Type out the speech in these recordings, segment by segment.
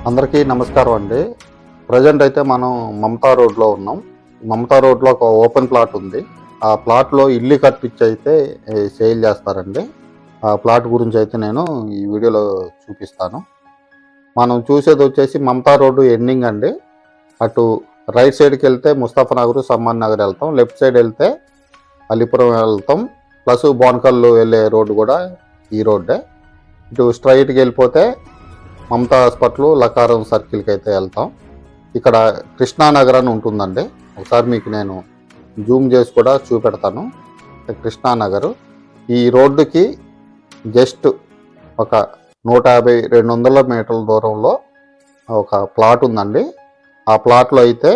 అందరికీ నమస్కారం అండి. ప్రజెంట్ అయితే మనం మమతా రోడ్లో ఉన్నాం. మమతా రోడ్లో ఒక ఓపెన్ ప్లాట్ ఉంది. ఆ ప్లాట్లో ఇల్లు కట్టించి అయితే సేల్ చేస్తారండి. ఆ ప్లాట్ గురించి అయితే నేను ఈ వీడియోలో చూపిస్తాను. మనం చూసేది వచ్చేసి మమతా రోడ్డు ఎండింగ్ అండి. అటు రైట్ సైడ్కి వెళ్తే ముస్తాఫా నగర్, సమ్మాన్ నగర్ వెళ్తాం. లెఫ్ట్ సైడ్ వెళ్తే అలీపురం వెళ్తాం. ప్లస్ బోనకల్లు వెళ్ళే రోడ్డు కూడా ఈ రోడ్డే. ఇటు స్ట్రైట్కి వెళ్ళిపోతే మమతా హాస్పిటల్, లకారం సర్కిల్కి అయితే వెళ్తాం. ఇక్కడ కృష్ణానగర్ అని ఉంటుందండి. ఒకసారి మీకు నేను జూమ్ చేసి కూడా చూపెడతాను. కృష్ణానగర్ ఈ రోడ్డుకి జస్ట్ ఒక 150-200 మీటర్ల దూరంలో ఒక ప్లాట్ ఉందండి. ఆ ప్లాట్లో అయితే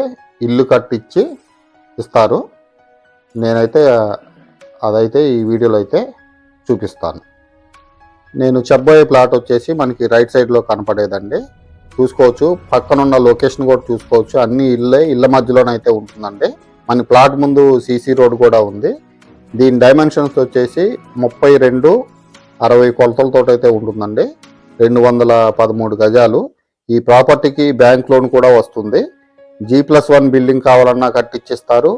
ఇల్లు కట్టించి ఇస్తారు. నేనైతే అదైతే ఈ వీడియోలో అయితే చూపిస్తాను. నేను చెప్పబోయే ప్లాట్ వచ్చేసి మనకి రైట్ సైడ్లో కనపడేదండి. చూసుకోవచ్చు, పక్కనున్న లొకేషన్ కూడా చూసుకోవచ్చు. అన్ని ఇళ్ళ మధ్యలోనైతే ఉంటుందండి. మన ప్లాట్ ముందు సీసీ రోడ్ కూడా ఉంది. దీని డైమెన్షన్స్ వచ్చేసి 32-60 కొలతలతో అయితే ఉంటుందండి. 213 గజాలు. ఈ ప్రాపర్టీకి బ్యాంక్ లోన్ కూడా వస్తుంది. G+1 బిల్డింగ్ కావాలన్నా కట్టించిస్తారు.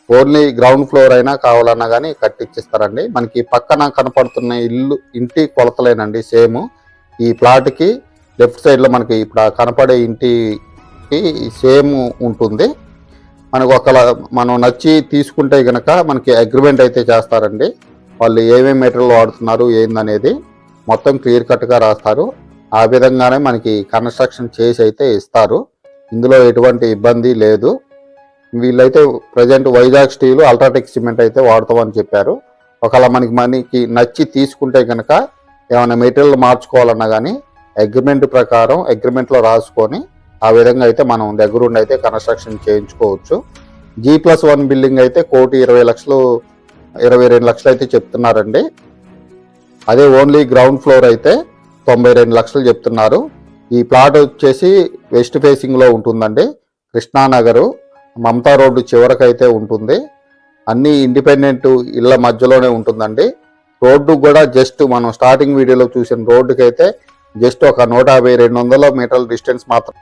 ఓన్లీ గ్రౌండ్ ఫ్లోర్ అయినా కావాలన్నా కానీ కట్టించిస్తారండి. మనకి పక్కన కనపడుతున్న ఇంటి కొలతలేనండి సేమ్. ఈ ప్లాట్కి లెఫ్ట్ సైడ్లో మనకి ఇప్పుడు కనపడే ఇంటికి సేమ్ ఉంటుంది. మనకు మనం నచ్చి తీసుకుంటే కనుక మనకి అగ్రిమెంట్ అయితే చేస్తారండి. వాళ్ళు ఏమేమి మెటీరియల్ వాడుతున్నారు ఏందనేది మొత్తం క్లియర్ కట్గా రాస్తారు. ఆ విధంగానే మనకి కన్స్ట్రక్షన్ చేసి అయితే ఇస్తారు. ఇందులో ఎటువంటి ఇబ్బంది లేదు. వీళ్ళైతే present Vizag steel, UltraTech cement అయితే వాడతామని చెప్పారు. ఒకవేళ మనకి నచ్చి తీసుకుంటే కనుక ఏమైనా మెటీరియల్ మార్చుకోవాలన్నా కానీ అగ్రిమెంట్ ప్రకారం అగ్రిమెంట్లో రాసుకొని ఆ విధంగా అయితే మనం దగ్గరుండి అయితే కన్స్ట్రక్షన్ చేయించుకోవచ్చు. G+1 బిల్డింగ్ అయితే 1,20,00,000, 22 లక్షలు అయితే చెప్తున్నారండి. అదే ఓన్లీ గ్రౌండ్ ఫ్లోర్ అయితే 92 లక్షలు చెప్తున్నారు. ఈ ప్లాట్ వచ్చేసి వెస్ట్ ఫేసింగ్లో ఉంటుందండి. కృష్ణానగరు మమతా రోడ్డు చివరకైతే ఉంటుంది. అన్ని ఇండిపెండెంట్ ఇళ్ళ మధ్యలోనే ఉంటుందండి. రోడ్డు కూడా జస్ట్ మనం స్టార్టింగ్ వీడియోలో చూసిన రోడ్డుకి అయితే జస్ట్ ఒక 150-200 మీటర్ల డిస్టెన్స్ మాత్రం